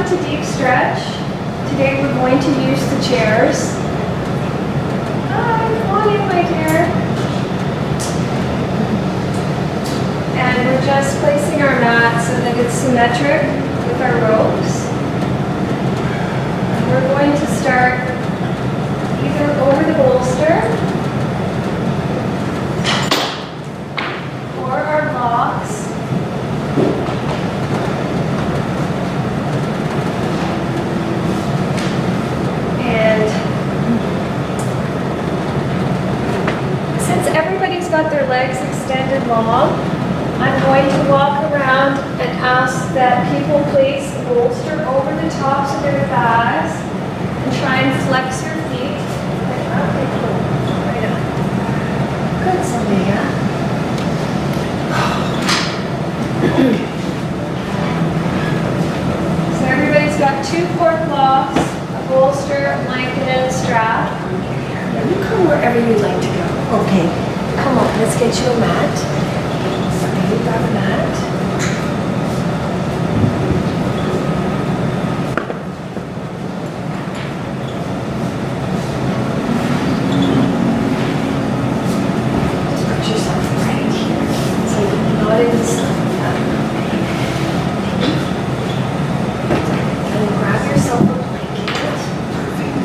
to deep stretch. Today we're going to use the chairs. Hi, come on in, my dear. And we're just placing our mat so that it's symmetric with our ropes. And we're going to start either over the bolster or our blocks. And since everybody's got their legs extended long, I'm going to walk around and ask that people place the bolster over the tops of their thighs and try and flex your feet. Okay, cool. Right on. Good, Sylvia. So everybody's got 2 cord blocks, a bolster, a blanket, and a strap. And you come wherever you'd like to go. Okay. Come on, let's get you a mat. You grab a mat. Just put yourself right here. So you're not in the sun. And grab yourself a blanket. Perfect.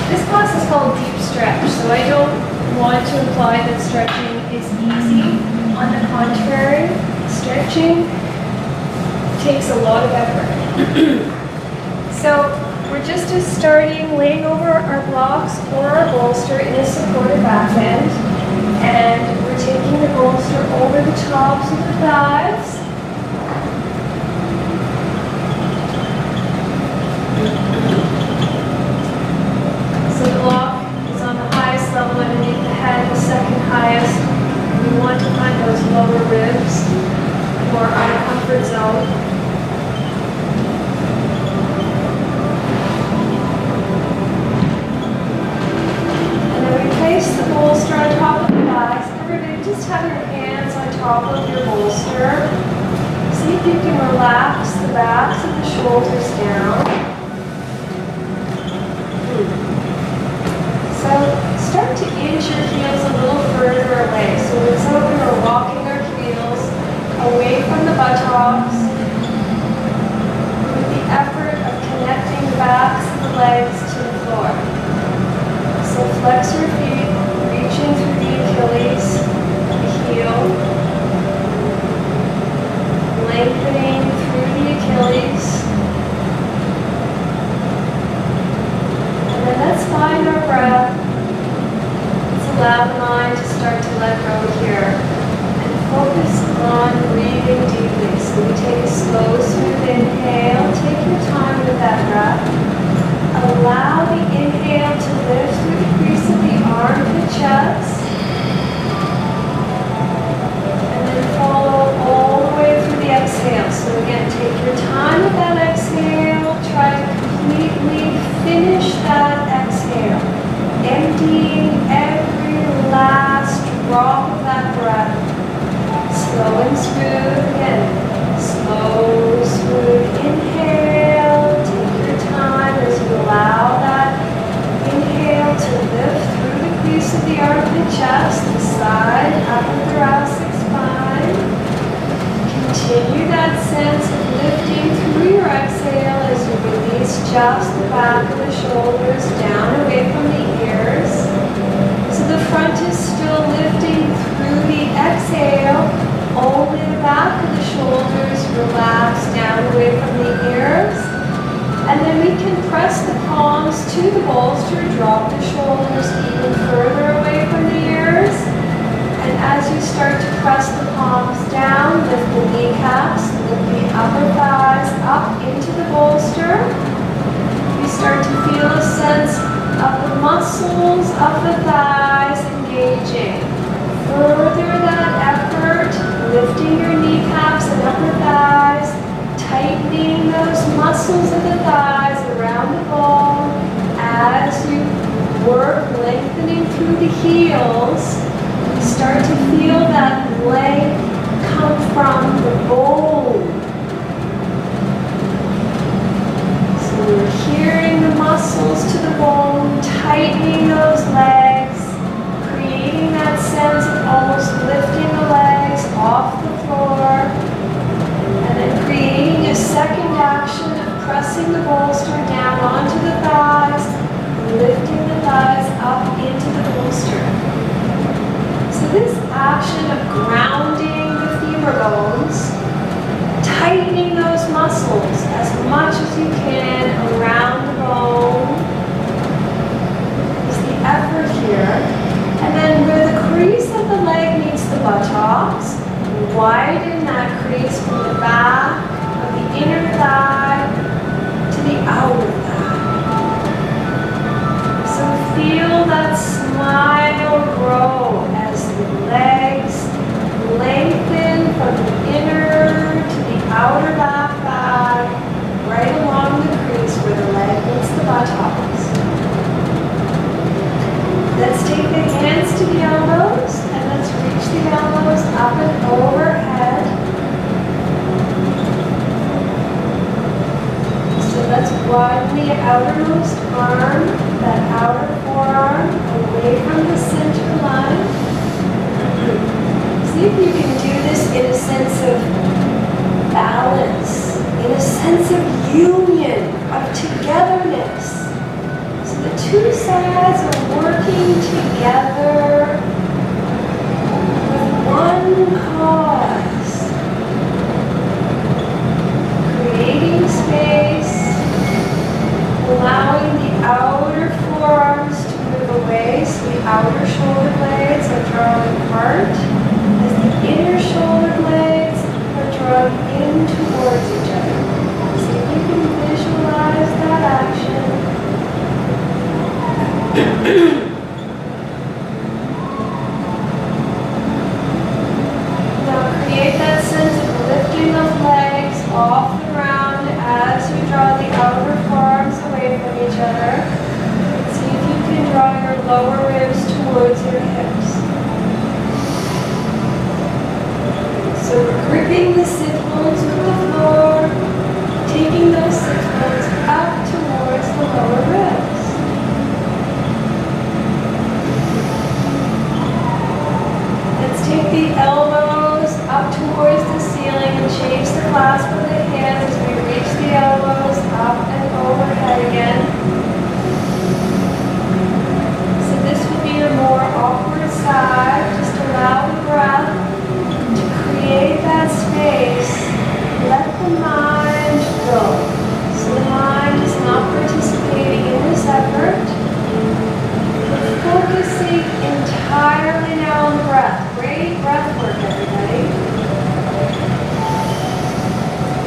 This class is called deep stretch, so I don't want to imply that stretching is easy. On the contrary, stretching takes a lot of effort. So we're just starting laying over our blocks or our bolster in a supported back bend, and we're taking the bolster over the tops of the thighs. So the block is on the highest level underneath the head, the second highest. We want to find those lower ribs or our comfort zone. And then we place the bolster on top of the thighs. Everybody just have your hands on top of your bolster. See if you can relax the backs of the shoulders down. So start to inch your heels a little further away. So it's so we're walking our heels away from the buttocks with the effort of connecting the backs of the legs to the floor. So flex your feet, reaching through the Achilles, the heel, lengthening through the Achilles. And then let's find our breath. Let's allow the mind to start to let go here. And focus on breathing deeply. So we take a slow, smooth inhale. Take your time with that breath. Allow the inhale to lift through the crease of the armpit chest. And then follow all the way through the exhale. So again, take your time with that exhale. Try to completely finish that exhale, emptying every last drop of that breath. Slow and smooth again. Slow, smooth inhale. Take your time as you allow that inhale to lift through the crease of the armpit chest, the side, upper thoracic spine. Continue that sense of lifting through your exhale as you release just the back of the shoulders down away from the ears. So the front is still lifting through the exhale, only the back of the shoulders relax down away from the ears. And then we can press the palms to the bolster, drop the shoulders even further away from the ears. And as you start to press the palms down, lift the kneecaps, lift the upper thighs up into the bolster. You start to feel a sense of the muscles of the thighs engaging. further that effort, lifting your kneecaps and upper thighs, tightening those muscles of the thighs around the bone as you work lengthening through the heels. You start to feel that length come from the bone. So we're hearing the muscles to the bone, tightening those legs, creating that sense of almost lifting the legs off the floor, and then creating a second action of pressing the bolster down onto the thighs, lifting the thighs up into the bolster. So this action of grounding the femur bones, tightening those muscles as much as you can around the bone is the effort here. And then where the crease of the leg meets the buttocks, widen that crease from the back of the inner thigh to the outer thigh. So feel that smile grow as the legs lengthen from the inner to the outer back thigh, right along the crease where the leg meets the buttocks. Let's take the hands to the elbows and let's reach the elbows up and overhead. So let's widen the outermost arm, that outer forearm, away from the center line. See if you can do this in a sense of balance, in a sense of union, of togetherness. So the two sides are working together with one cause, creating space, allowing the outer forearms to move away, so the outer shoulder blades are drawing apart, as the inner shoulder blades are drawing in towards each other. See if you can visualize that action. Now create that sense of lifting those legs off the ground as you draw the outer forearms away from each other. See if you can draw your lower ribs towards your hips. So we're gripping the sit bones with the floor, taking those sit bones up towards the lower ribs. Let's take the elbows up towards the ceiling and change the clasp of the hands as we reach the elbows up and overhead again. So this will be your more awkward side. Just allow the breath to create that space. Let the mind go. So the mind is not participating in this effort. We're focusing entirely now on the breath. Great breath work, everybody.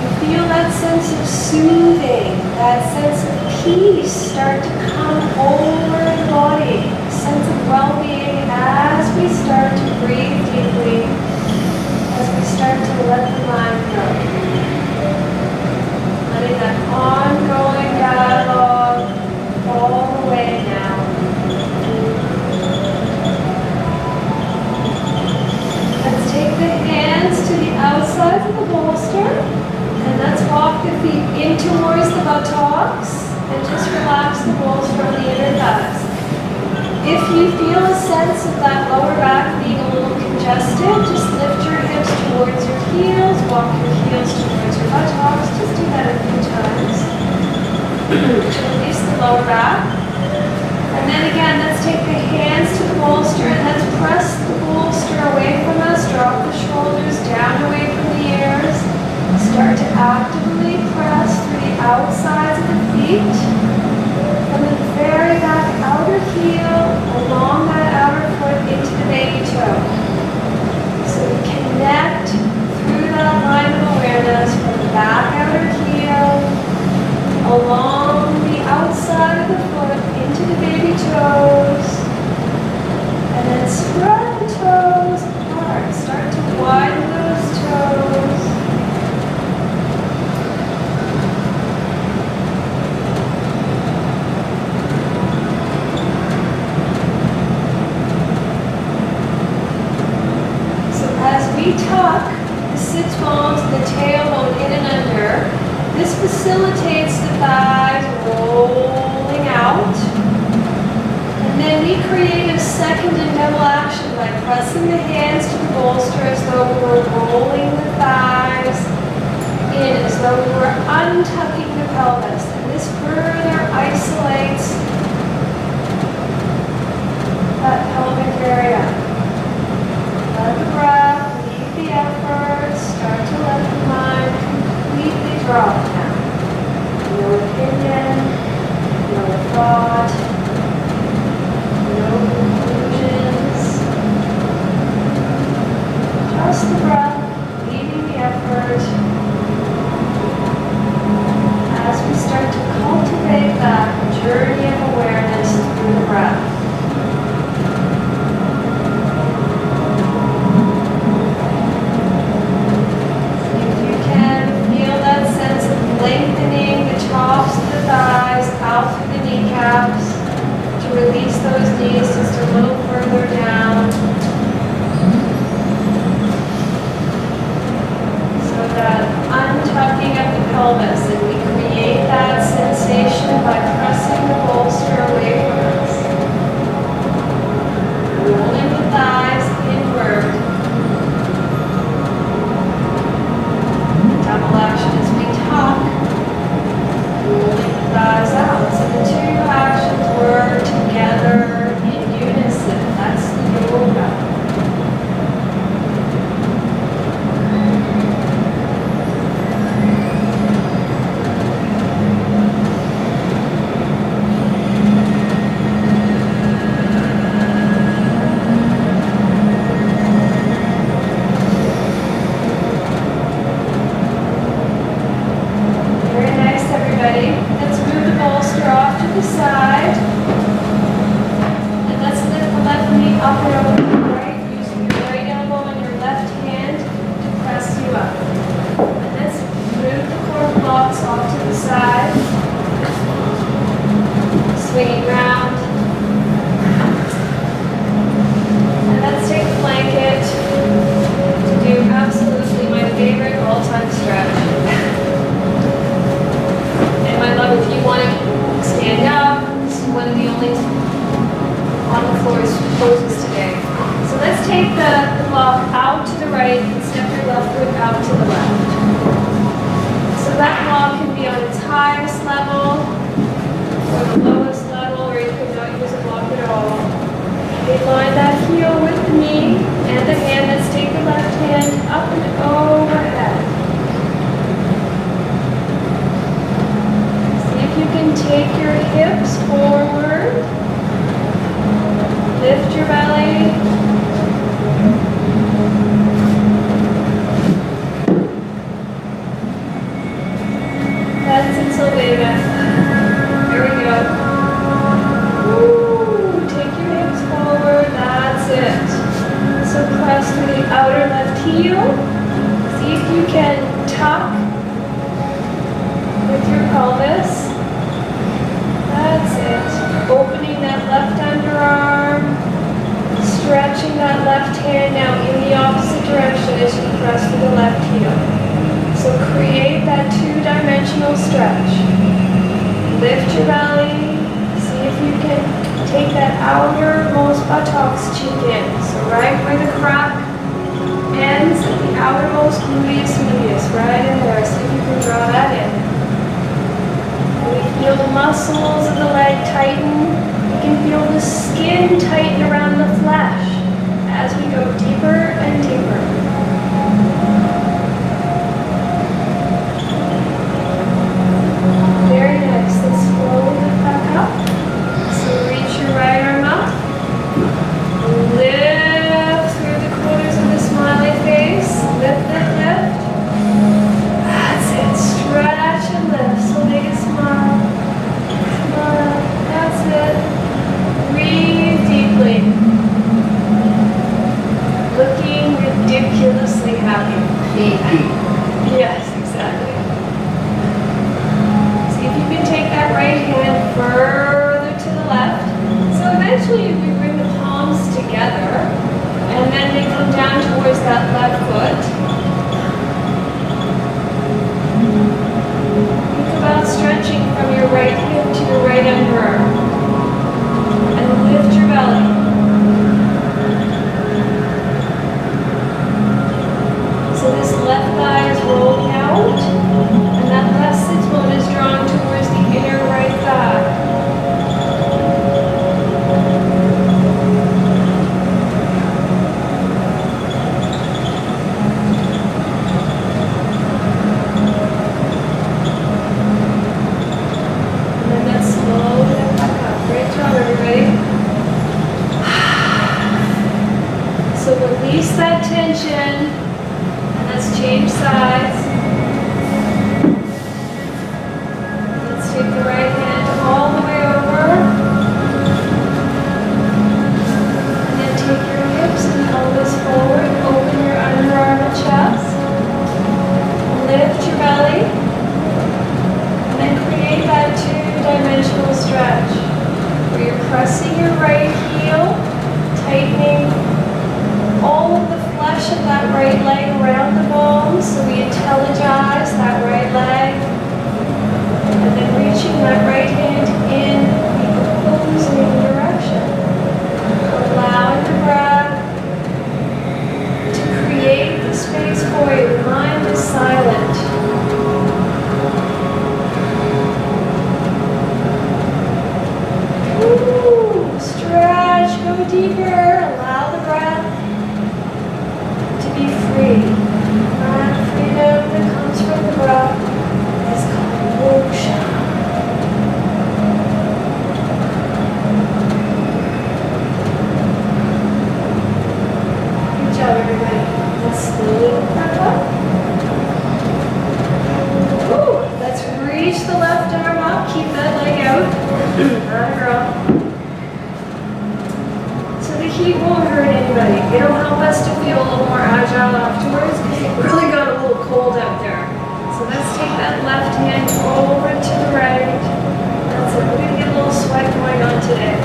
You feel that sense of soothing, that sense of peace start to come over the body, a sense of well-being as we start to breathe deeply, as we start to let the mind go. Letting that ongoing dialogue fall away now. Let's take the hands to the outside of the bolster and let's walk the feet in towards the buttocks and just relax the bolster on the inner thighs. If you feel a sense of that lower back being a little congested, just lift your hips towards your heels, walk your heels towards your buttocks. Just do that a few times to release the lower back. And then again, let's take the hands to the bolster and let's press the bolster away from us. Drop the shoulders down away from the ears. Start to actively press through the outsides of the feet. From the very back outer heel, along that outer foot into the baby toe. So we connect through that line of awareness from the back outer heel, along the outside of the foot into the baby toes, and then spread the toes start to widen those toes. So as we tuck the sits bones, the tailbone in and under, this facilitates the thighs rolling out. And then we create a second and double action by pressing the hands to the bolster as though we were rolling the thighs in, as though we were untucking the pelvis. And this further isolates that pelvic area. Let the breath, leave the effort, start to let the mind completely drop down. No opinion, no thought. No conclusions. Just the breath, leaving the effort. As we start to cultivate that journey of awareness through the breath. If you can feel that sense of lengthening the tops of the thighs out through the kneecaps. Release those knees just a little further down. So that untucking of the pelvis, and we create that sensation by pressing the bolster away from us. Rolling the thighs inward. Double action as we tuck. Rolling the thighs out. So the two actions work together in unison. That's the yoga. Very nice, everybody. Let's move the bolster off to the side. And let's lift the left knee up and over the right, using your right elbow and your left hand to press you up. And let's move the core blocks off to the side. Swinging round. And let's take a blanket to do absolutely my favorite all-time stretch. And my love, if you want to stand up, this is one of the only on the floor poses today. So let's take the block out to the right and step your left foot out to the left. So that block can be on its highest level or the lowest level, or you could not use a block at all. Align that heel with the knee and the hand. Let's take the left hand up and overhead. You can take your hips forward, lift your belly, that's it, Sylvia. Here we go. Woo. Take your hips forward, that's it. So press through the outer left heel. See if you can tuck with your pelvis. That's it. Opening that left underarm, stretching that left hand now in the opposite direction as you press to the left heel. So create that two-dimensional stretch. Lift your belly. See if you can take that outermost buttocks cheek in. So right where the crack ends at the outermost gluteus medius, right in there. See if you can draw that in. We feel the muscles of the leg tighten. We can feel the skin tighten around the flesh as we go deeper and deeper. Very nice. Let's slowly lift back up. So reach your right arm up. Lift through the corners of the smiley face. Lift, lift, lift. That's it. Stretch and lift. So make a smile. Smile. That's it. Breathe deeply. Looking ridiculous. further to the left. So eventually we bring the palms together and then they come down towards that left foot. Think about stretching from your right hip to your right underarm. And lift your belly. So this left thigh is rolling out, and that left sits bone is drawn towards the inner right thigh. And then let's slowly lift back up. Great job, everybody. So release that tension. Let's change sides. Let's take the right hand all the way over. And then take your hips and pelvis forward. Open your underarm and chest. Lift your belly. And then create that two-dimensional stretch where you're pressing your right heel, tightening all of the flesh of that right leg around the bones, so we intelligize that right leg, and then reaching that right hand in the opposing direction, allowing the breath to create the space for you. The mind is silent. Ooh, stretch, go deeper, allow the breath be free. That freedom that comes from the breath is called moksha. Good job, everybody. Let's slowly lift back up. Ooh, let's reach the left arm up. Keep that leg out. Not a girl. The heat won't hurt anybody. It'll help us to feel a little more agile afterwards. It really got a little cold out there. So let's take that left hand over to the right. That's it. We're going to get a little sweat going on today.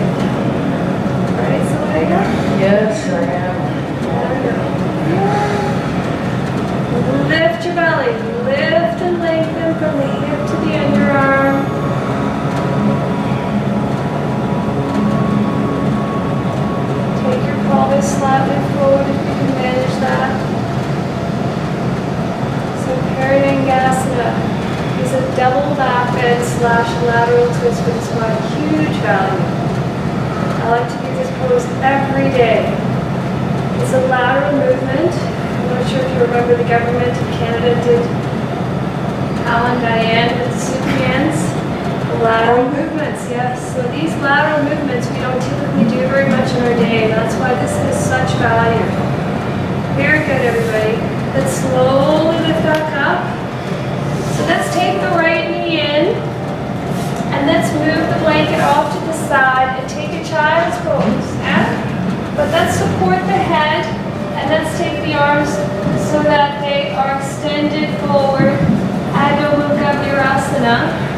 Right, Selena? Yes, I am. There we go. Lift your belly. Lift and lengthen from the hip to the underarm. Pelvis slightly forward if you can manage that. So Paridangasana is a double back bend / lateral twist for the spine. Huge value. I like to do this pose every day. It's a lateral movement. I'm not sure if you remember the government of Canada did Alan Diane with the Supermans. Lateral movements, yes. So these lateral movements we don't typically do very much in our day. That's why this has such value. Very good, everybody. Let's slowly lift back up. So let's take the right knee in and let's move the blanket off to the side and take a child's pose. Yeah? But let's support the head and let's take the arms so that they are extended forward. Adho Mukha Virasana.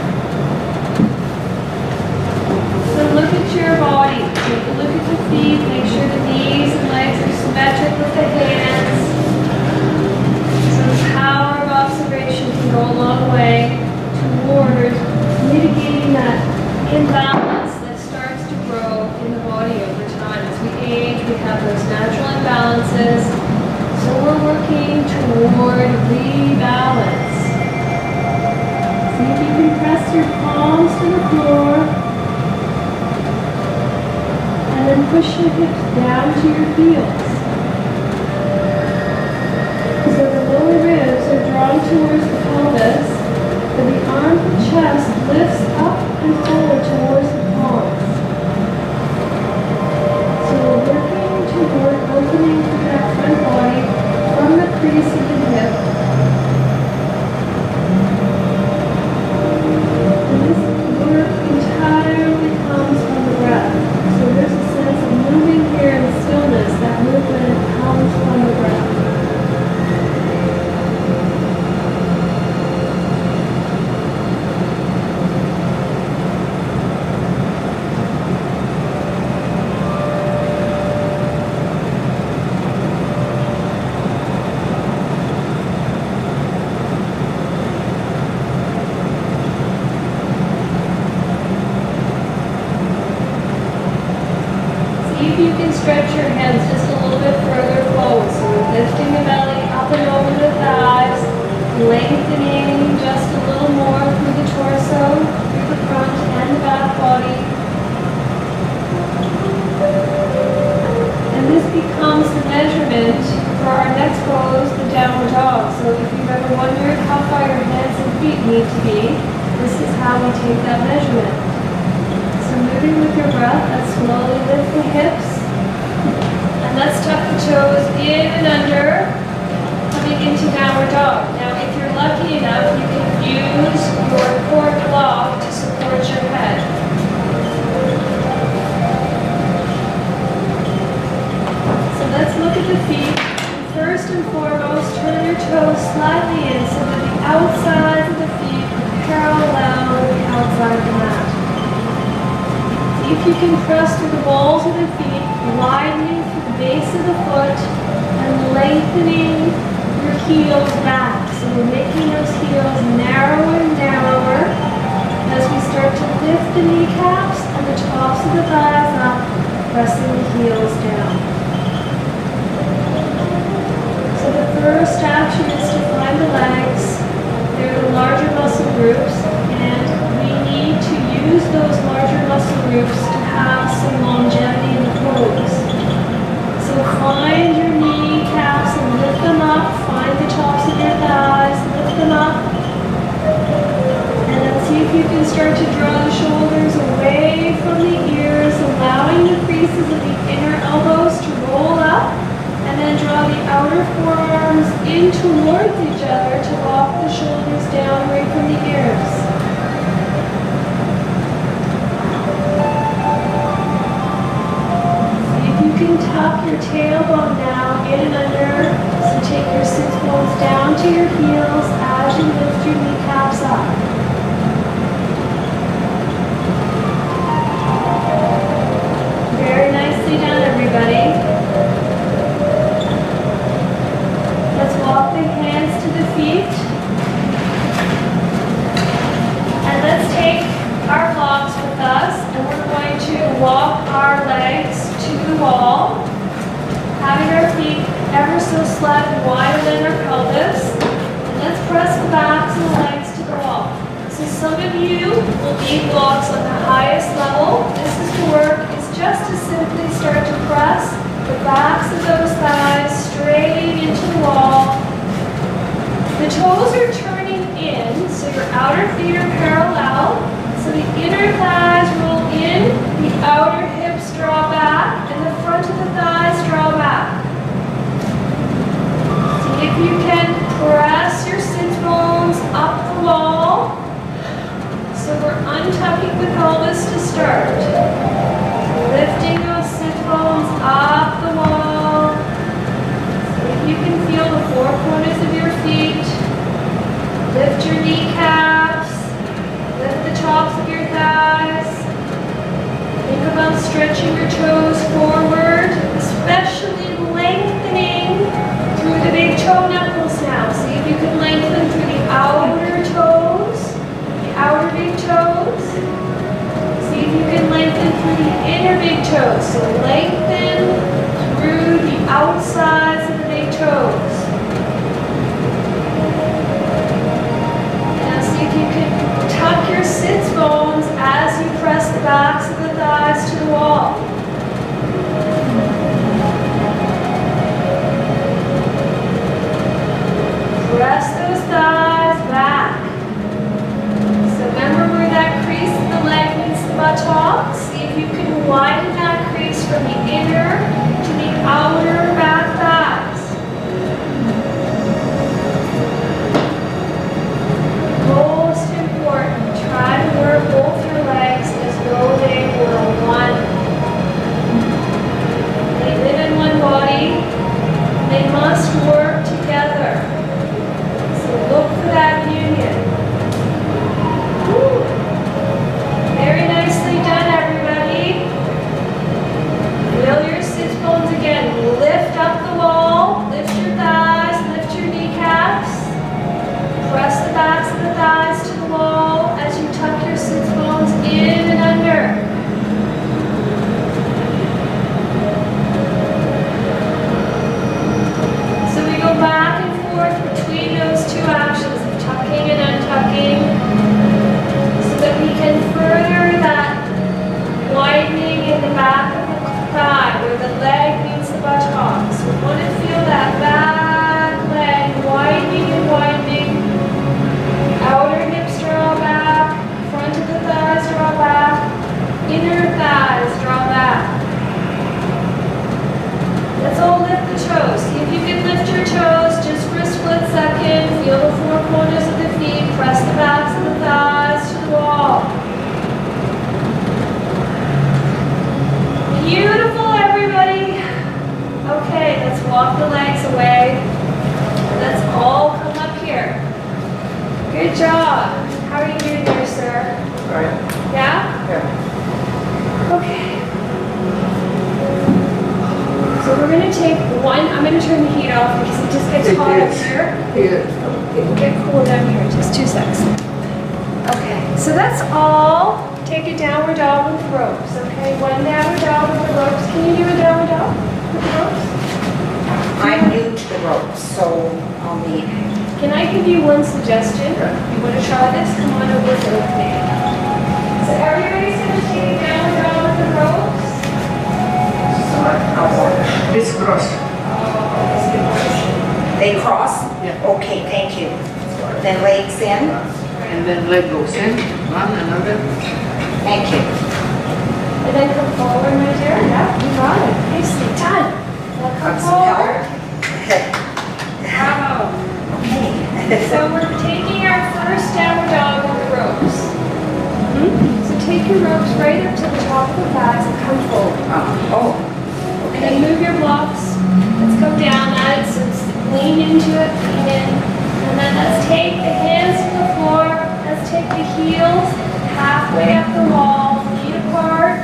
So look at your body, take a look at the feet, make sure the knees and legs are symmetric with the hands. So the power of observation can go a long way toward mitigating that imbalance that starts to grow in the body over time. As we age, we have those natural imbalances. So we're working toward rebalance. See if you can press your palms to the floor. And then push your hips down to your heels. So the lower ribs are drawn towards the pelvis, and the arm and chest lifts up and forward towards the palms. So we're working toward opening through that front body from the crease of the hip. And this work entirely comes from the breath. So there's a sense of moving here in stillness. That movement comes from the breath. if you can stretch your hands just a little bit further forward. So we're lifting the belly up and over the thighs, lengthening just a little more through the torso, through the front and the back body. And this becomes the measurement for our next pose, the downward dog. So if you've ever wondered how far your hands and feet need to be, this is how we take that measurement. So moving with your breath, let's slowly lift the hips. And let's tuck the toes in and under, coming into downward dog. Now if you're lucky enough, you can use your core block to support your head. So let's look at the feet. First and foremost, turn your toes slightly in so that the outsides of the feet are parallel with the outside of the mat. See if you can press through the balls of the feet, widening through the base of the foot and lengthening your heels back. So we're making those heels narrower and narrower as we start to lift the kneecaps and the tops of the thighs up, pressing the heels down. So the first action is to find the legs. They're the larger muscle groups, and we need to use those larger muscle groups to have some longevity in the pose. So find your kneecaps and lift them up. Find the tops of your thighs, lift them up. And then see if you can start to draw the shoulders away from the ears, allowing the creases of the inner elbows to roll up. And then draw the outer forearms in towards each other to walk the shoulders down away from the ears. See if you can tuck your tailbone now in and under. So take your sits bones down to your heels as you lift your kneecaps up. Very nicely done, everybody. Let's walk the hands to the feet. And let's take our blocks with us, and we're going to walk our legs to the wall, having our feet ever so slightly wider than our pelvis. And let's press the backs and the legs to the wall. So some of you will need blocks on the highest level. This is to work, is just to simply start to press the backs of those thighs straight into the wall. The toes are turning in, so your outer feet are parallel. So the inner thighs roll in, the outer hips draw back, and the front of the thighs draw back. See if you can press your sits bones up the wall. So we're untucking the pelvis to start. Lifting those sit bones up the wall. See if you can feel the four corners of your feet. Lift your kneecaps. Lift the tops of your thighs. Think about stretching your toes forward, especially lengthening through the big toe knuckles now. See if you can lengthen through the outer toes, the outer big toes. See if you can lengthen through the inner big toes. So lengthen through the outsides of the big toes. Now see if you can tuck your sits bones as you press the backs of the thighs to the wall. Press those thighs back. So remember where that crease in the leg meets the buttock. See if you can widen that crease from the inner to the outer back thighs. Most important, try to work both your legs as though they were one. Yeah? Yeah. Okay. So we're gonna take one, I'm gonna turn the heat off because it just gets It hot up is. here. Yeah. It will get cool down here, just 2 seconds. Okay, so that's all. Take a downward dog with ropes, okay? One downward dog with the ropes. Can you do a downward dog with ropes? I'm new to the ropes, so I'll need, Can I give you one suggestion? You want to try this? Come on over with me. So everybody's gonna take a downward dog with the ropes. This cross. they cross? Yeah. Okay, thank you. Then legs in, And then leg goes in. One, another. thank you. And then come forward, my dear. Yeah, you got it. Nicely done. Now come Got some forward. help? Bravo. Okay. So we're taking our first downward dog with the ropes. So take your ropes right up to the top of the thighs and come forward. Oh, And then move your blocks. Let's go down that. So lean into it, lean in. And then let's take the hands to the floor. Let's take the heels halfway up the wall, feet apart.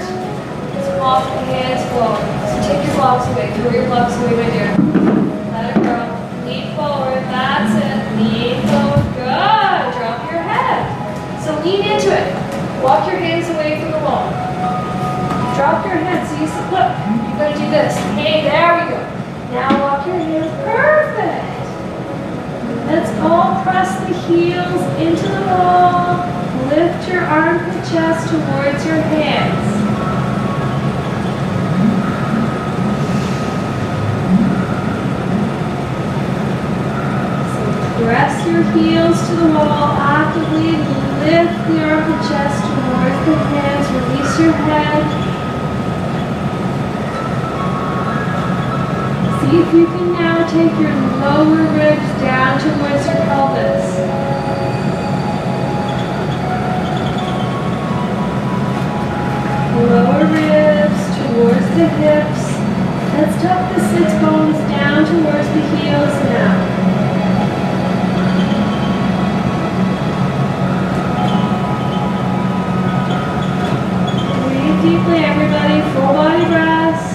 Just walk the hands forward. So take your blocks away. Throw your blocks away, my dear. Let it go. Lean forward. That's it. Lean forward. Good. Drop your head. So lean into it. Walk your hands away from the wall. Drop your head. So you see, look, you're going to do this. Hey, there we go. Now walk your hands. Perfect. Let's all press the heels into the wall. Lift your armpit chest towards your hands. So press your heels to the wall. Actively lift the armpit chest towards the hands. Release your head. See if you can now take your lower ribs down towards your pelvis. Lower ribs towards the hips. Let's tuck the sits bones down towards the heels now. Breathe deeply, everybody. Full body breaths.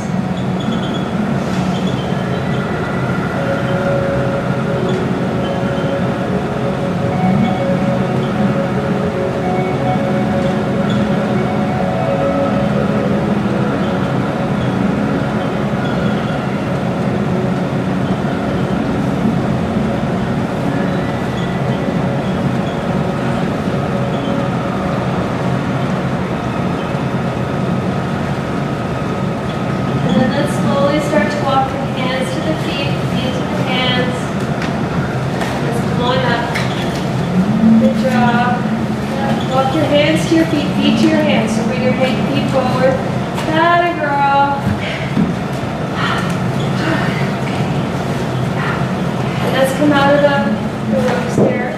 And then let's slowly start to walk the hands to the feet, feet to the hands. Let's come on up. Good job. Yeah, walk your hands to your feet, feet to your hands. So bring your feet forward. That a girl. And let's come out of the ropes there.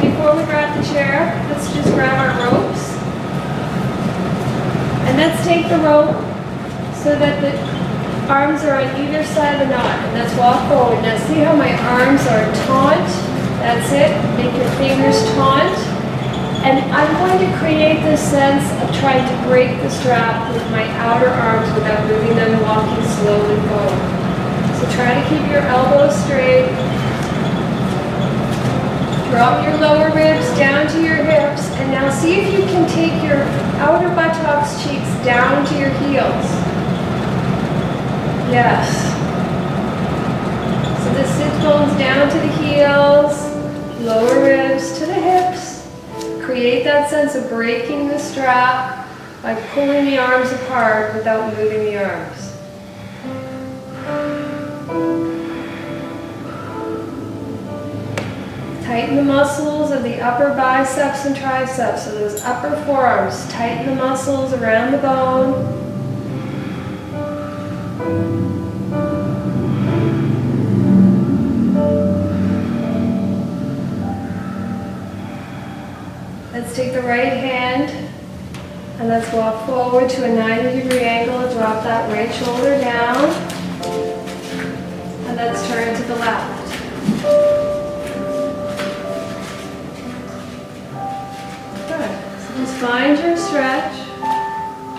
Before we grab the chair, let's just grab our ropes. And let's take the rope so that the arms are on either side of the knot. And let's walk forward. Now see how my arms are taut? That's it. Make your fingers taut. And I'm going to create this sense of trying to break the strap with my outer arms without moving them, walking slowly forward. So try to keep your elbows straight. Drop your lower ribs down to your hips, and now see if you can take your outer buttocks, cheeks down to your heels. Yes. So the sit bones down to the heels, lower ribs to the hips. Create that sense of breaking the strap by pulling the arms apart without moving the arms. Tighten the muscles of the upper biceps and triceps, so those upper forearms. Tighten the muscles around the bone. Let's take the right hand and let's walk forward to a 90-degree angle. Drop that right shoulder down. And let's turn to the left. find your stretch.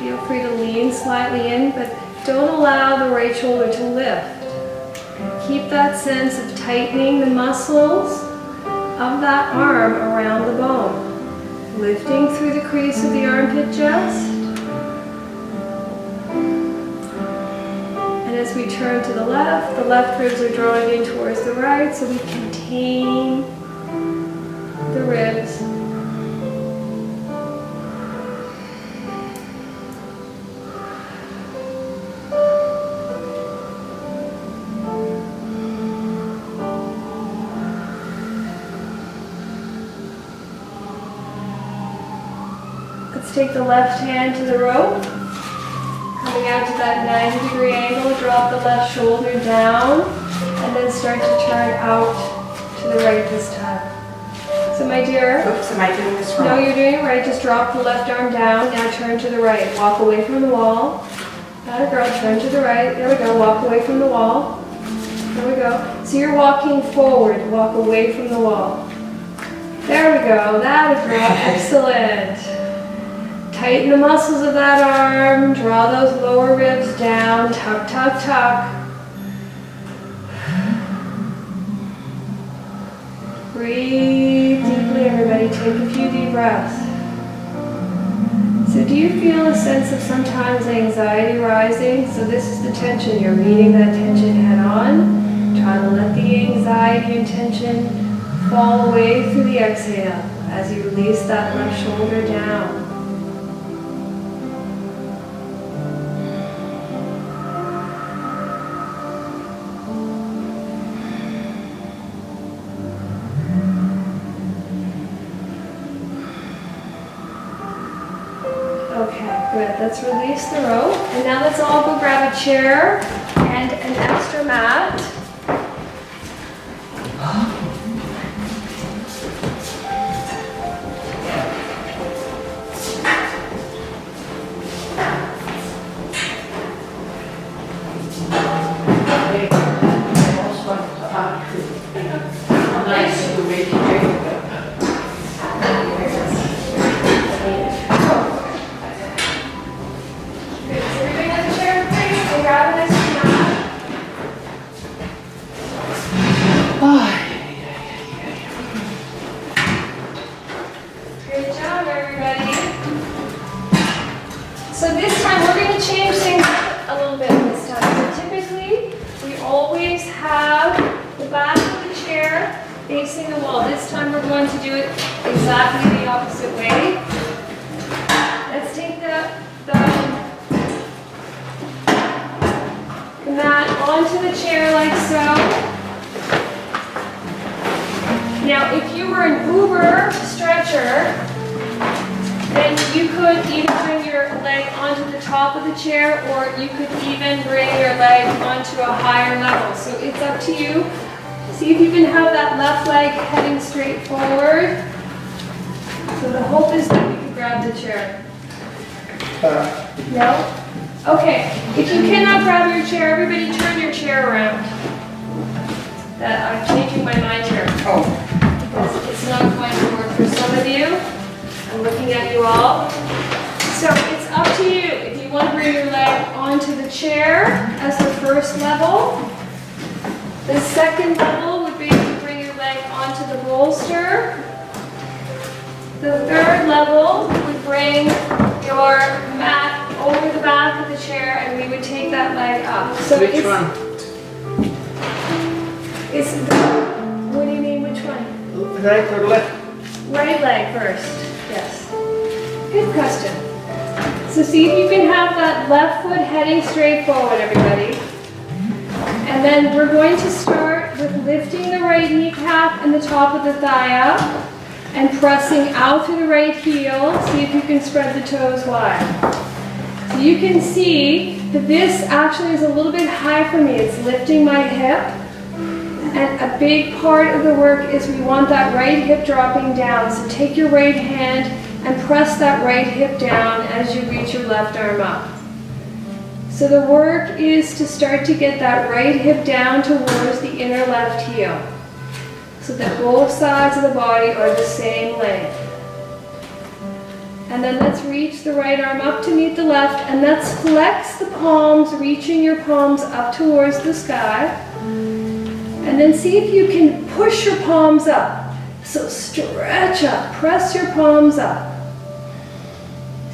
Feel free to lean slightly in, but don't allow the right shoulder to lift. Keep that sense of tightening the muscles of that arm around the bone. Lifting through the crease of the armpit just. And as we turn to the left ribs are drawing in towards the right, so we contain the ribs. Let's take the left hand to the rope. Coming out to that 90-degree angle, drop the left shoulder down, and then start to turn out to the right this time. So my dear, Oops, am I doing this wrong? no, you're doing it right. Just drop the left arm down. Now turn to the right. Walk away from the wall. Atta girl, turn to the right. There we go. Walk away from the wall. There we go. So you're walking forward. Walk away from the wall. There we go. That is excellent. Tighten the muscles of that arm. Draw those lower ribs down. Tuck, tuck, tuck. Breathe deeply, everybody. Take a few deep breaths. So do you feel a sense of sometimes anxiety rising? So this is the tension. You're meeting that tension head on. Try to let the anxiety and tension fall away through the exhale as you release that left shoulder down. Okay, good. Let's release the rope. And now let's all go grab a chair and an extra mat. Nice to make it. Good. So everybody has a chair, please, and grab an extra mat. Good job, everybody. So this time we're going to change things up a little bit this time. So typically, we always have the back of the chair facing the wall. This time we're going to do it exactly the opposite way. Let's take the mat onto the chair like so. Now, if you were an Uber stretcher, then you could either bring your leg onto the top of the chair, or you could even bring your leg onto a higher level. So it's up to you. See if you can have that left leg heading straight forward. So the hope is that you can grab the chair. No? Okay. If you cannot grab your chair, everybody turn your chair around. I'm changing my mind here. Oh. Because it's not going to work for some of you. I'm looking at you all. So it's up to you. If you want to bring your leg onto the chair as the first level, the second level would be to bring your leg onto the bolster. The third level would bring your mat over the back of the chair, and we would take that leg up. So Which it's, one? What do you mean, which one? Right or left? Right leg first, yes. Good question. So see if you can have that left foot heading straight forward, everybody. And then we're going to start with lifting the right kneecap and the top of the thigh up and pressing out through the right heel. See if you can spread the toes wide. So you can see that this actually is a little bit high for me. It's lifting my hip. And a big part of the work is we want that right hip dropping down. So take your right hand and press that right hip down as you reach your left arm up. So the work is to start to get that right hip down towards the inner left heel, so that both sides of the body are the same length. And then let's reach the right arm up to meet the left, and let's flex the palms, reaching your palms up towards the sky. And then see if you can push your palms up. So stretch up, press your palms up.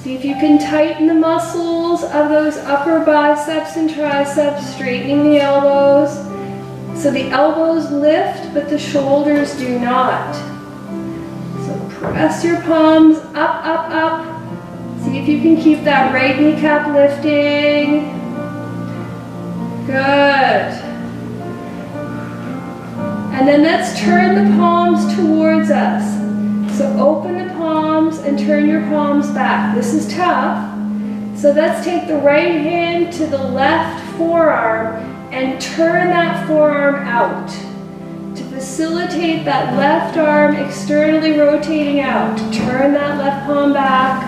See if you can tighten the muscles of those upper biceps and triceps, straightening the elbows. So the elbows lift, but the shoulders do not. Press your palms up, up, up. See if you can keep that right kneecap lifting. Good. And then let's turn the palms towards us. So open the palms and turn your palms back. This is tough. So let's take the right hand to the left forearm and turn that forearm out. Facilitate that left arm externally rotating out. Turn that left palm back.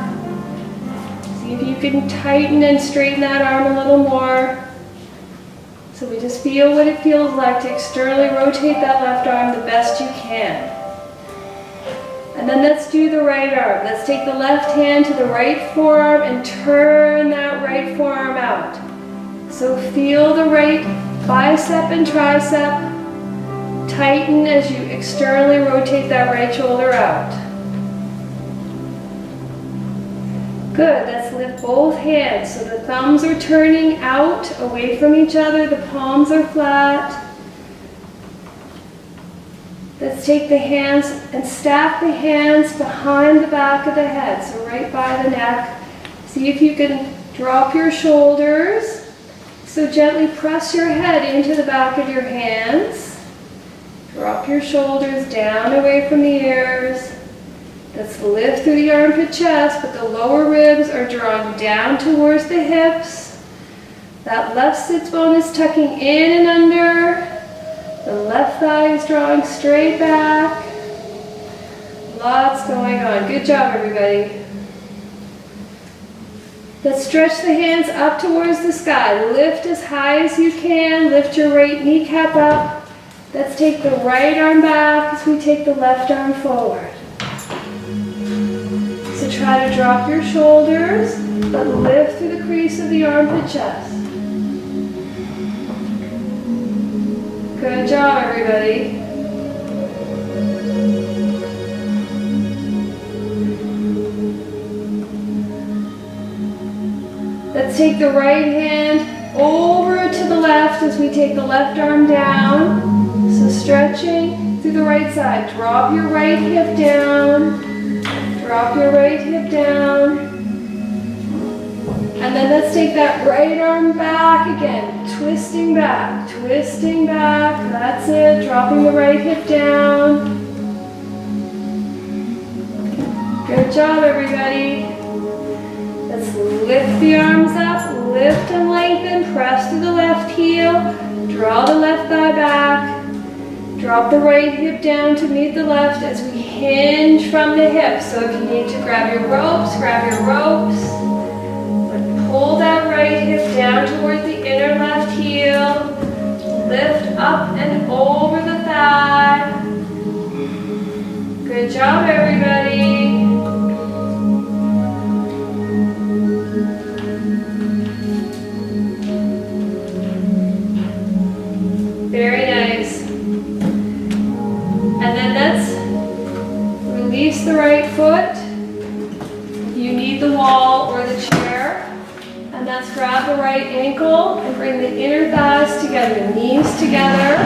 See if you can tighten and straighten that arm a little more. So we just feel what it feels like to externally rotate that left arm the best you can. And then let's do the right arm. Let's take the left hand to the right forearm and turn that right forearm out. So feel the right bicep and tricep tighten as you externally rotate that right shoulder out. Good, let's lift both hands. So the thumbs are turning out away from each other, the palms are flat. Let's take the hands and stack the hands behind the back of the head, so right by the neck. See if you can drop your shoulders. So gently press your head into the back of your hands. Drop your shoulders down away from the ears. Let's lift through the armpit chest, but the lower ribs are drawn down towards the hips. That left sits bone is tucking in and under. The left thigh is drawing straight back. Lots going on. Good job, everybody. Let's stretch the hands up towards the sky. Lift as high as you can. Lift your right kneecap up. Let's take the right arm back as we take the left arm forward. So try to drop your shoulders, but lift through the crease of the armpit chest. Good job, everybody. Let's take the right hand over to the left as we take the left arm down. So stretching through the right side. Drop your right hip down. Drop your right hip down. And then let's take that right arm back again. Twisting back, twisting back. That's it. Dropping the right hip down. Good job, everybody. Let's lift the arms up. Lift and lengthen. Press through the left heel. Draw the left thigh back. Drop the right hip down to meet the left as we hinge from the hips. So if you need to grab your ropes, grab your ropes. But pull that right hip down towards the inner left heel. Lift up and over the thigh. Good job, everybody. Very nice. And then let's release the right foot. You need the wall or the chair. And let's grab the right ankle and bring the inner thighs together, knees together.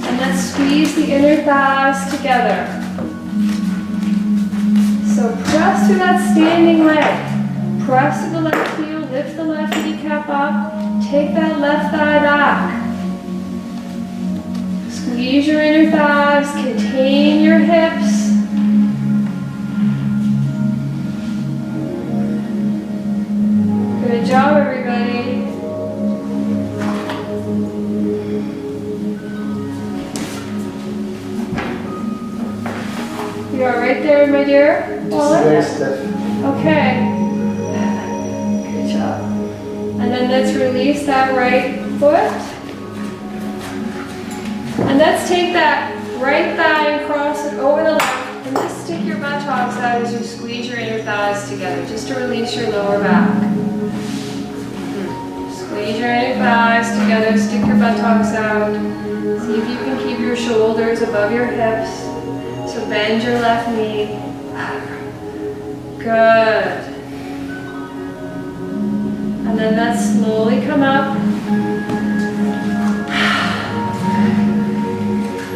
And let's squeeze the inner thighs together. So press through that standing leg. Press to the left heel, lift the left kneecap up. Take that left thigh back. Squeeze your inner thighs, contain your hips. Good job, everybody. You are right there, my dear. Just very stiff. Okay. Good job. And then let's release that right foot. And let's take that right thigh and cross it over the left. And just stick your buttock buttocks out as you squeeze your inner thighs together, just to release your lower back. Squeeze your inner thighs together, stick your buttocks out. See if you can keep your shoulders above your hips. So bend your left knee. Good. And then let's slowly come up.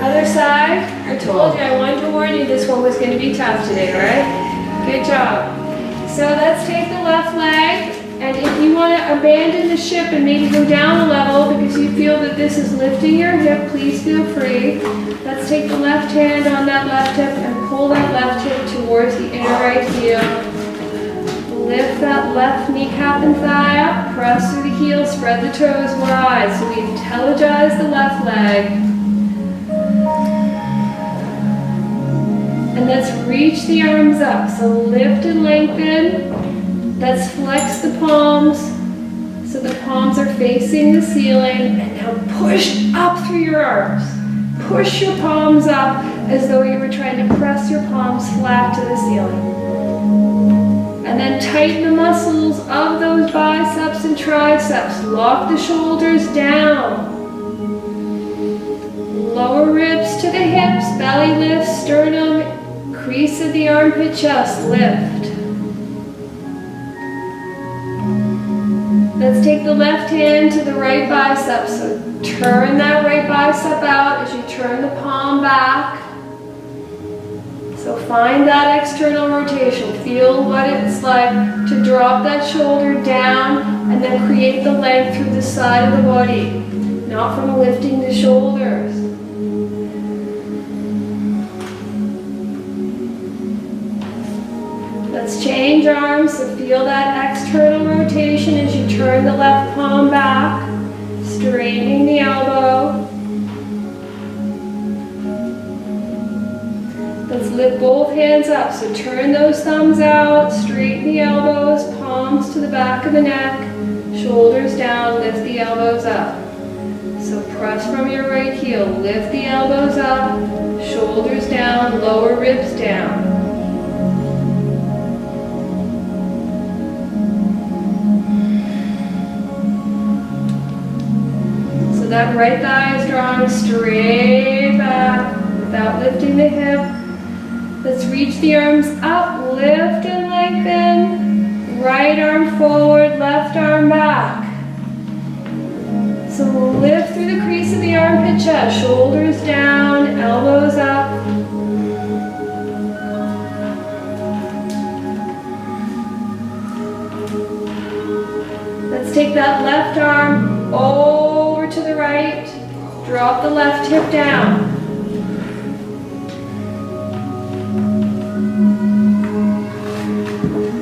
Other side. I told you, I wanted to warn you this one was going to be tough today, right? Good job. So let's take the left leg, and if you want to abandon the ship and maybe go down a level because you feel that this is lifting your hip, please feel free. Let's take the left hand on that left hip and pull that left hip towards the inner right heel. Lift that left kneecap and thigh up, press through the heel, spread the toes wide. So we intelligize the left leg. And let's reach the arms up. So lift and lengthen. Let's flex the palms so the palms are facing the ceiling. And now push up through your arms. Push your palms up as though you were trying to press your palms flat to the ceiling. And then tighten the muscles of those biceps and triceps. Lock the shoulders down. Lower ribs to the hips, belly lift, sternum, crease of the armpit, chest lift. Let's take the left hand to the right bicep. So turn that right bicep out as you turn the palm back. So find that external rotation. Feel what it's like to drop that shoulder down and then create the length through the side of the body, not from lifting the shoulders. Let's change arms, so feel that external rotation as you turn the left palm back, straightening the elbow. Let's lift both hands up, so turn those thumbs out, straighten the elbows, palms to the back of the neck, shoulders down, lift the elbows up. So press from your right heel, lift the elbows up, shoulders down, lower ribs down. That right thigh is drawn straight back without lifting the hip. Let's reach the arms up, lift and lengthen. Right arm forward, left arm back. So lift through the crease of the armpit, chest, shoulders down, elbows up. Let's take that left arm over to the right, drop the left hip down.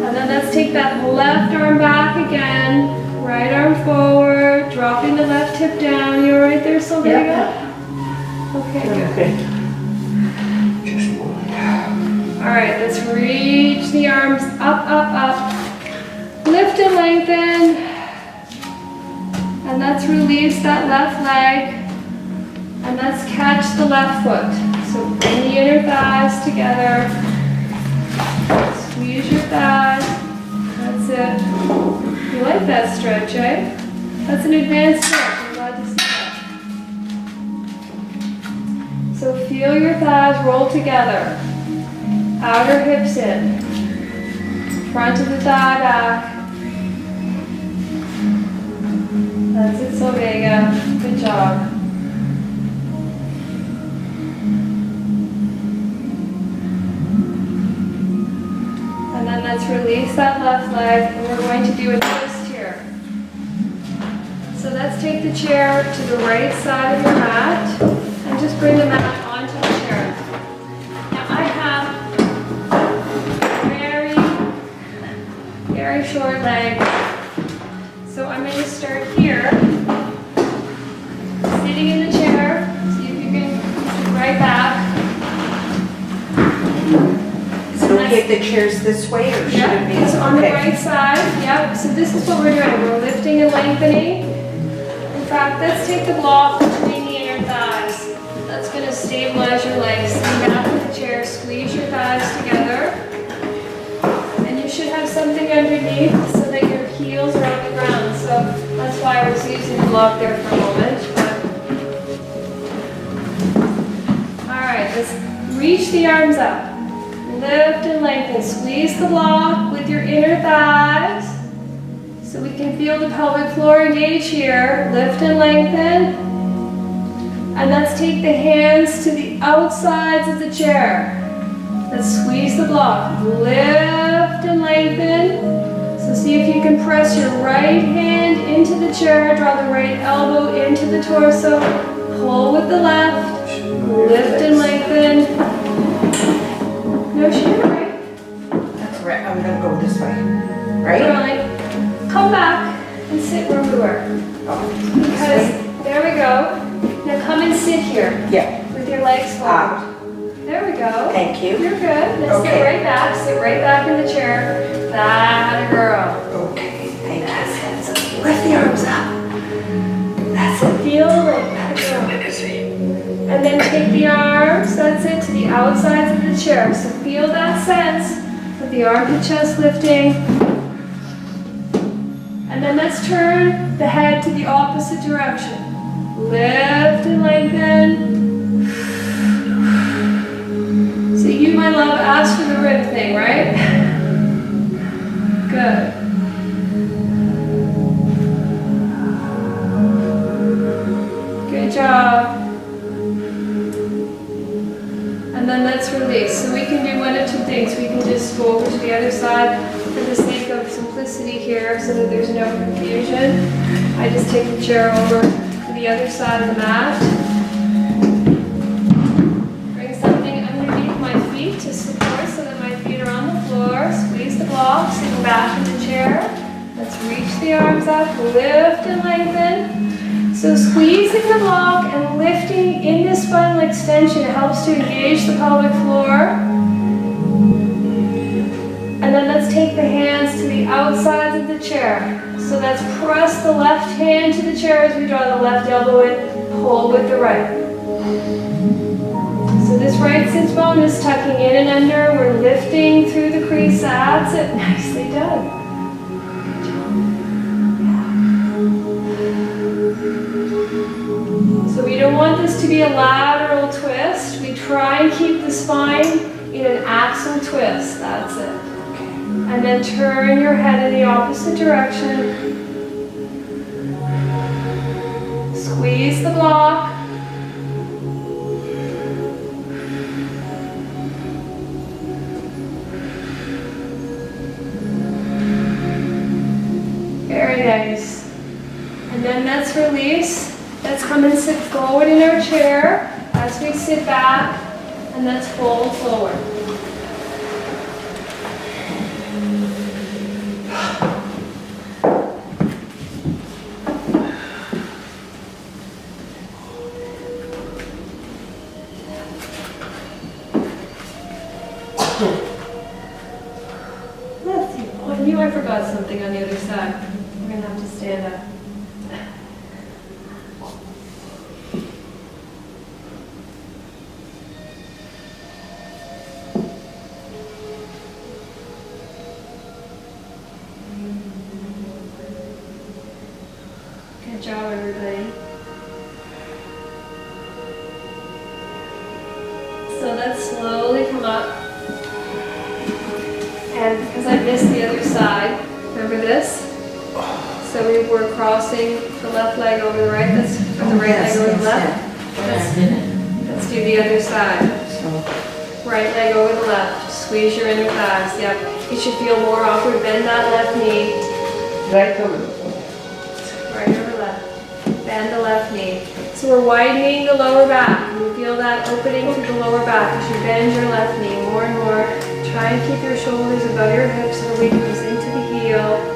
And then let's take that left arm back again, right arm forward, dropping the left hip down. You all right there, Sylvia? Okay, good. Okay. Just one. All right, let's reach the arms up, up, up. Lift and lengthen. And let's release that left leg. And let's catch the left foot. So bring the inner thighs together. Squeeze your thighs. That's it. You like that stretch, eh? That's an advanced stretch. I'm glad to see that. So feel your thighs roll together. Outer hips in. Front of the thigh back. That's it, Sylvia. Good job. And then let's release that left leg, and we're going to do a twist here. So let's take the chair to the right side of your mat, and just bring the mat onto the chair. Now I have very short legs. So I'm going to start here, sitting in the chair, see if you can sit right back. Is it okay if the chair's this way or should it be? It's on the Okay. right side, yep. So this is what we're doing, we're lifting and lengthening. In fact, let's take the block between the inner thighs. That's going to stabilize your legs. Sit back in the chair, squeeze your thighs together. lifting underneath so that your heels are on the ground. So that's why I was using the block there for a moment. All right, let's reach the arms up. Lift and lengthen. Squeeze the block with your inner thighs so we can feel the pelvic floor engage here. Lift and lengthen. And let's take the hands to the outsides of the chair. Let's squeeze the block. Lift and lengthen. So see if you can press your right hand into the chair. Draw the right elbow into the torso. Pull with the left. Lift and lengthen. No shit, right? That's right. I'm gonna go this way. Right? Really. Come back and sit where we were. Oh, Because, there we go. Now come and sit here yeah. with your legs forward. There we go. Thank you. You're good. Now Okay. sit right back. Sit right back in the chair. That a girl. Okay. Thank you. That's it. So lift the arms up. That's it. Feel like that girl. And then take the arms, that's it, to the outsides of the chair. So feel that sense of the arm to chest lifting. And then let's turn the head to the opposite direction. Lift and lengthen. So you, my love, asked for the rib thing, right? Good. Good job. And then let's release. So we can do one of two things. We can just go over to the other side for the sake of simplicity here so that there's no confusion. I just take the chair over to the other side of the mat. Bring something underneath my feet to support so that my feet are on the floor. Squeeze the block, sitting back in the chair. Let's reach the arms up, lift and lengthen. So squeezing the block and lifting in this spinal extension helps to engage the pelvic floor. And then let's take the hands to the outsides of the chair. So let's press the left hand to the chair as we draw the left elbow in, pull with the right. So this right sits bone is tucking in and under. We're lifting through the crease. That's it. Nicely done. So we don't want this to be a lateral twist. We try and keep the spine in an axial twist. That's it. And then turn your head in the opposite direction. Squeeze the block. Very nice. And then let's release. Let's come and sit forward in our chair as we sit back, and let's fold forward. Let's see. Oh, I knew I forgot something on the other side. We're gonna have to stand up. Good job, everybody. So let's slowly come up. And because I missed the other side, remember this? So we were crossing the left leg over the right. Let's put the right leg over the left. Let's do the other side. Right leg over the left. Squeeze your inner thighs. Yep. You should feel more awkward. Bend that left knee. Right over. Right over left. Bend the left knee. So we're widening the lower back. You feel that opening through the lower back as you bend your left knee more and more. Try and keep your shoulders above your hips so the weight goes into the heel.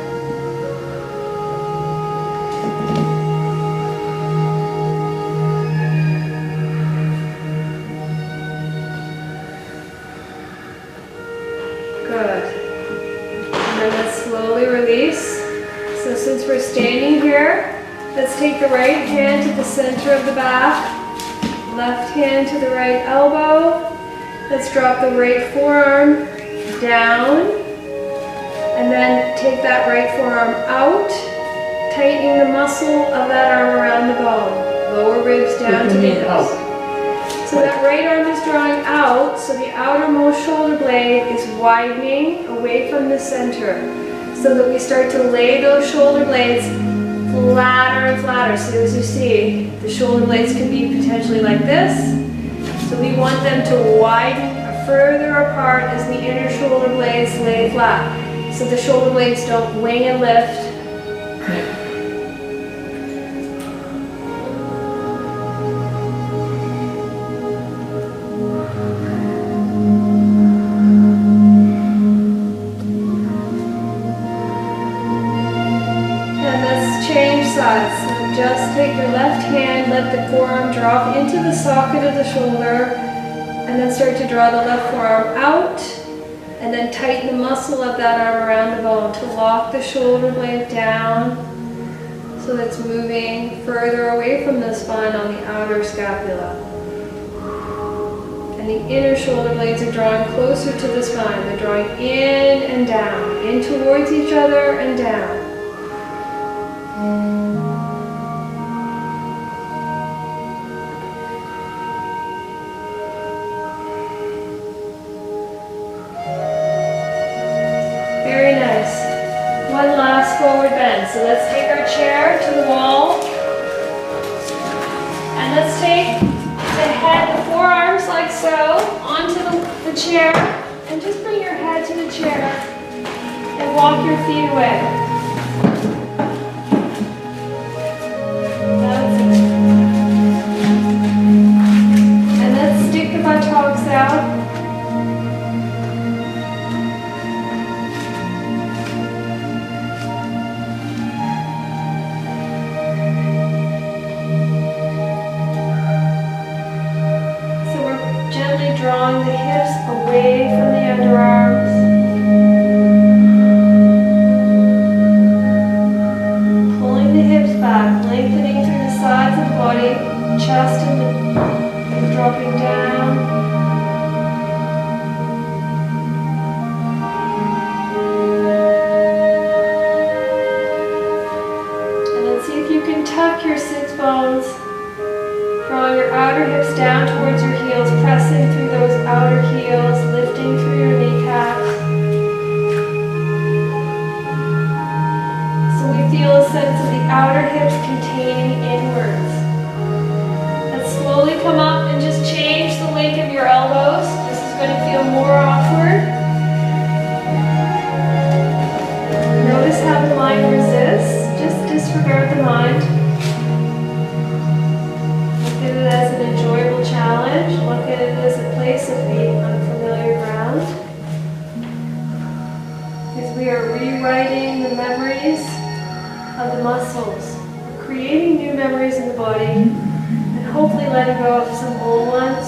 Good. And then let's slowly release. So since we're standing here, let's take the right hand to the center of the back, left hand to the right elbow. Let's drop the right forearm down And then take that right forearm out, tightening the muscle of that arm around the bone. Lower ribs down to the hips. So that right arm is drawing out, so the outermost shoulder blade is widening away from the center, so that we start to lay those shoulder blades flatter and flatter. So as you see, the shoulder blades can be potentially like this. So we want them to widen further apart as the inner shoulder blades lay flat. So the shoulder blades don't wing and lift. Just take your left hand, let the forearm drop into the socket of the shoulder, and then start to draw the left forearm out, and then tighten the muscle of that arm around the bone to lock the shoulder blade down so that it's moving further away from the spine on the outer scapula. And the inner shoulder blades are drawing closer to the spine. They're drawing in and down, in towards each other and down. Very nice. One last forward bend. So let's take our chair to the wall. And let's take the head, the forearms like so, onto the chair. And just bring your head to the chair and walk your feet away. That's it. And let's stick the buttocks out. Drawing the hips away from the underarms. Pulling the hips back, lengthening through the sides of the body, chest and dropping down. And then see if you can tuck your sits bones. Drawing your outer hips down towards your heels, pressing through those outer heels, lifting through your kneecaps. So we feel a sense of the outer hips containing inwards. And slowly come up and just change the length of your elbows. This is going to feel more awkward. Notice how the mind resists. Just disregard the mind. As an enjoyable challenge, look at it as a place of being unfamiliar ground. Because we are rewriting the memories of the muscles, we're creating new memories in the body, and hopefully letting go of some old ones.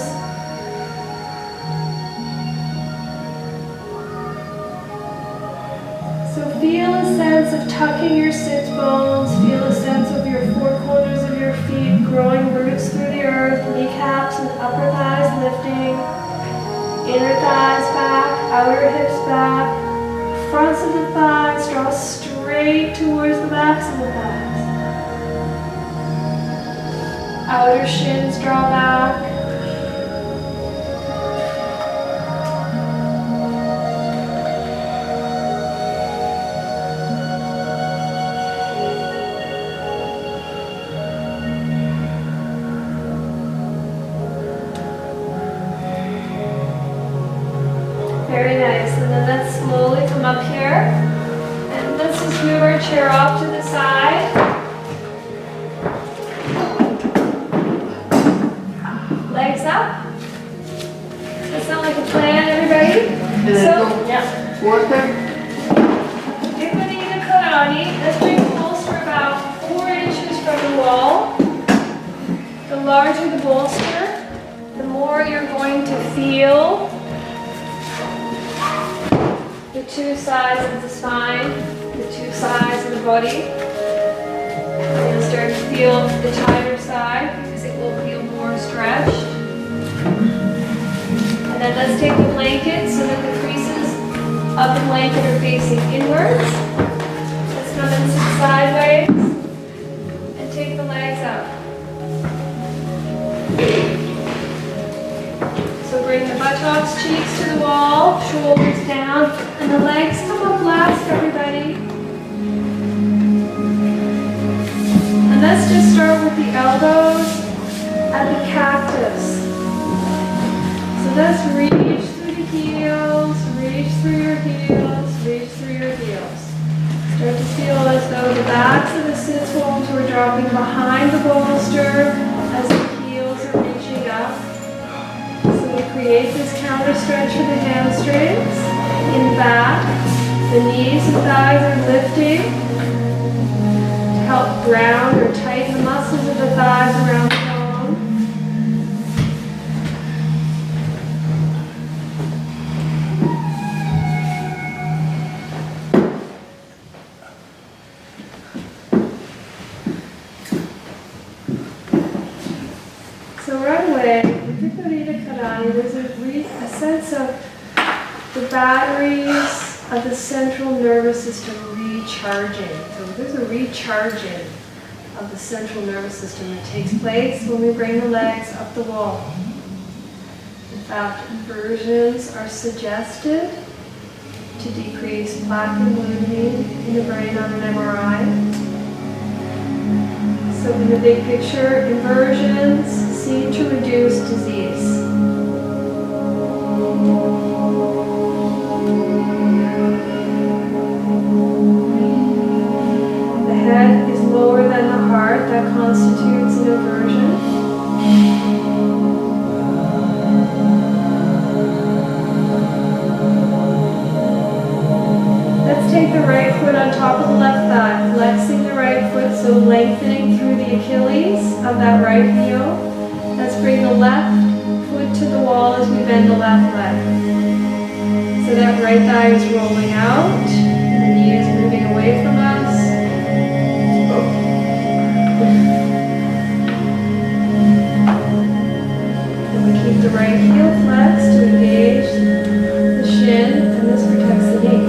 So feel a sense of tucking your sits bones, feel a sense of your four corners of your feet growing roots through the earth, kneecaps and upper thighs lifting, inner thighs back, outer hips back, fronts of the thighs draw straight towards the backs of the thighs. Outer shins draw back. Very nice. And then let's slowly come up here. And let's just move our chair off to the side. Legs up. Does that sound like a plan, everybody? Yeah. Work there? You're going to need a cut on you. Let's bring the bolster about 4 inches from the wall. The larger the bolster, the more you're going to feel the two sides of the spine, the two sides of the body. You'll start to feel the tighter side because it will feel more stretched. And then let's take the blanket so that the creases up and lengthen or facing inwards. Let's come and sit sideways and take the legs up. So bring the buttocks, cheeks to the wall, shoulders down, and the legs come up last, everybody. And let's just start with the elbows at the cactus. So let's reach through the heels, reach through your heels, reach through your heels. Start to feel as though the backs of the sit bones were dropping behind the bolster as the heels are reaching up. So we create this counter stretch for the hamstrings. In back, the knees and thighs are lifting to help ground or tighten the muscles of the thighs around the bone. So right away, with Viparita Karani, there's a sense of the batteries of the central nervous system recharging. So there's a recharging of the central nervous system that takes place when we bring the legs up the wall. In fact, inversions are suggested to decrease plaque and glutamine in the brain on an MRI. So in the big picture, inversions seem to reduce disease. The head is lower than the heart. That constitutes an inversion. Let's take the right foot on top of the left thigh, flexing the right foot, so lengthening through the Achilles of that right heel. Let's bring the left foot to the wall as we bend the left leg. So that right thigh is rolling out, and the knee is moving away from us. And we keep the right heel flexed to engage the shin, and this protects the knee.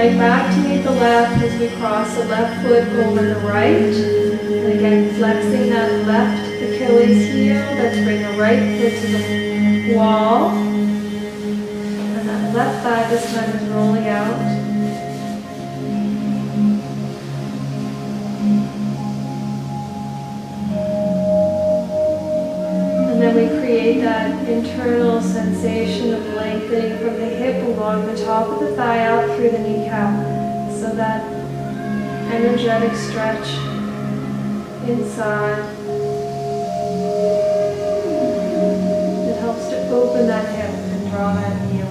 Back to meet the left as we cross the left foot over the right. And again, flexing that left Achilles heel. Let's bring the right foot to the wall. And that left thigh this time is rolling out. And then we create that internal sensation of lengthening from the hip along the top of the thigh out through the kneecap. So that energetic stretch inside. It helps to open that hip and draw that knee away.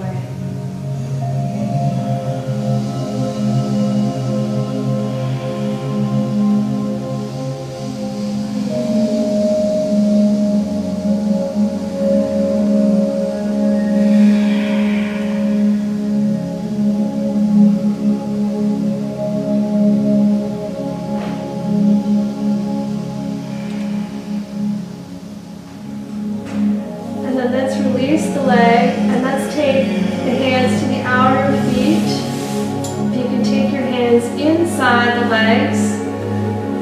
Inside the legs,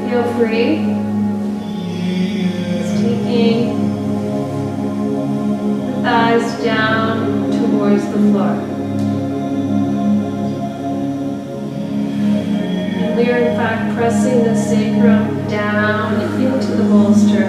feel free. Just taking the thighs down towards the floor. And we are in fact pressing the sacrum down into the bolster.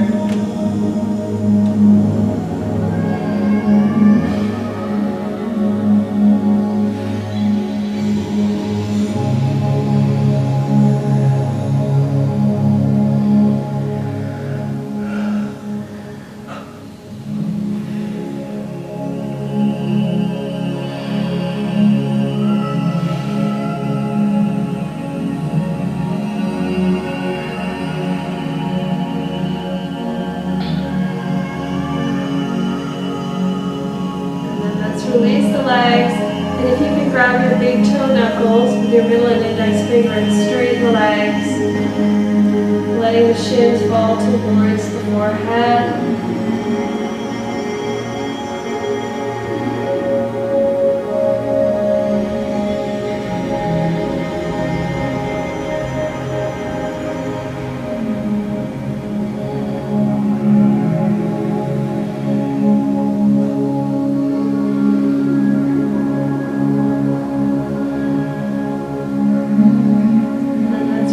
And if you can grab your big toe knuckles with your middle and index finger and straighten the legs, letting the shins fall towards the forehead.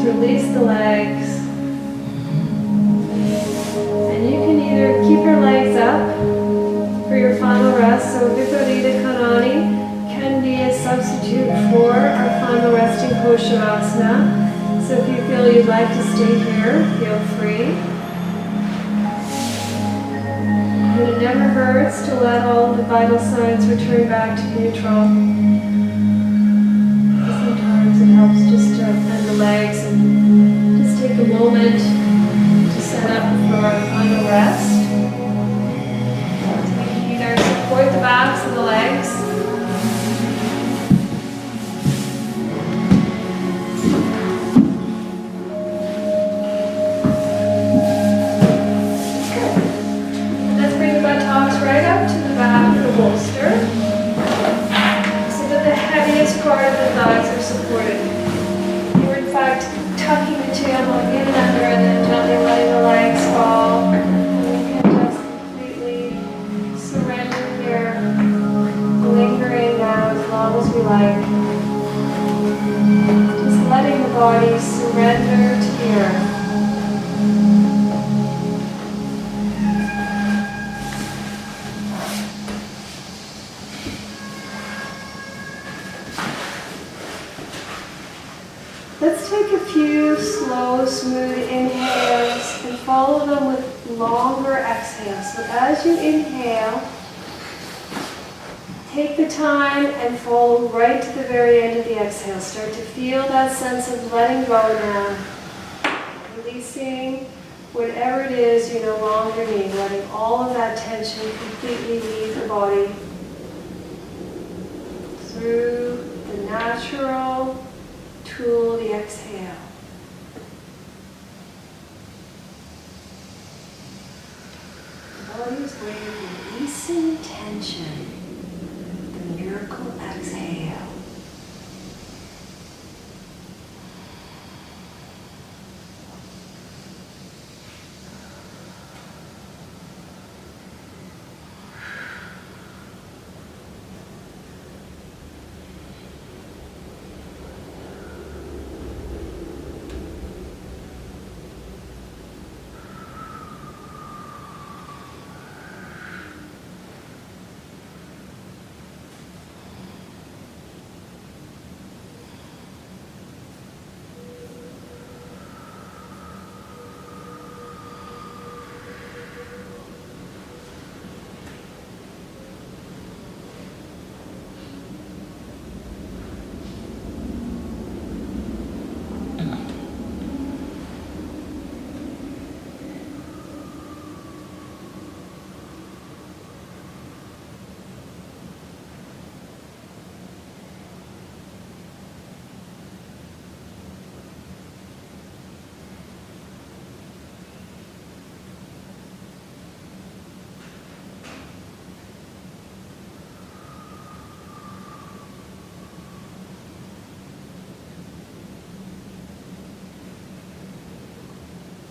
Release the legs. And you can either keep your legs up for your final rest. So Viparita Karani can be a substitute for our final resting pose Shavasana. So if you feel you'd like to stay here, feel free. And it never hurts to let all the vital signs return back to neutral. Sometimes it helps just to bend the legs and just take a moment to set up for our final rest. So we can either support the backs of the legs, and let's bring the buttocks right up to the back of the bolster, so that the heaviest part of the thighs are supported. You're in fact tucking the tail in and under and then gently letting the legs fall. And we can just completely surrender here, lingering now as long as we like. Just letting the body surrender to the earth. Let's take a few slow, smooth inhales and follow them with longer exhales. So as you inhale, take the time and follow right to the very end of the exhale. Start to feel that sense of letting go now. Releasing whatever it is you no longer need, letting all of that tension completely leave the body through the natural tool, the exhale. The body's way of releasing tension. The miracle exhale.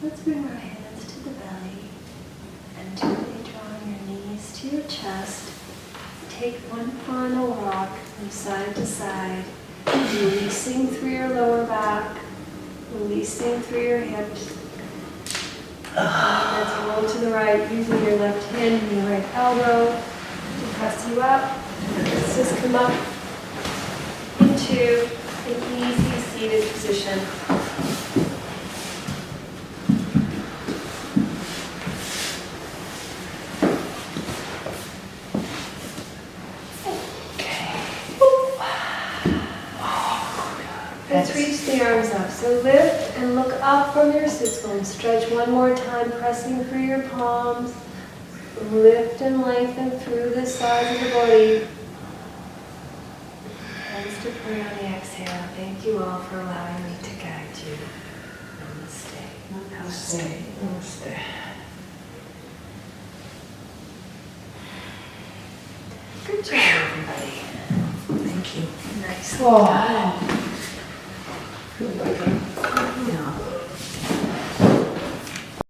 Let's bring our hands to the belly and gently drawing your knees to your chest. Take one final rock from side to side, releasing through your lower back, releasing through your hips. Let's roll to the right, using your left hand and your right elbow to press you up. Let's just come up into an easy seated position. Let's reach the arms up. So lift and look up from your sits bone. Stretch one more time, pressing through your palms. Lift and lengthen through the sides of the body. Just to pray on the exhale. Thank you all for allowing me to guide you. Namaste. Namaste. Namaste. Good job, everybody. Thank you. Nice. Oh. Feel like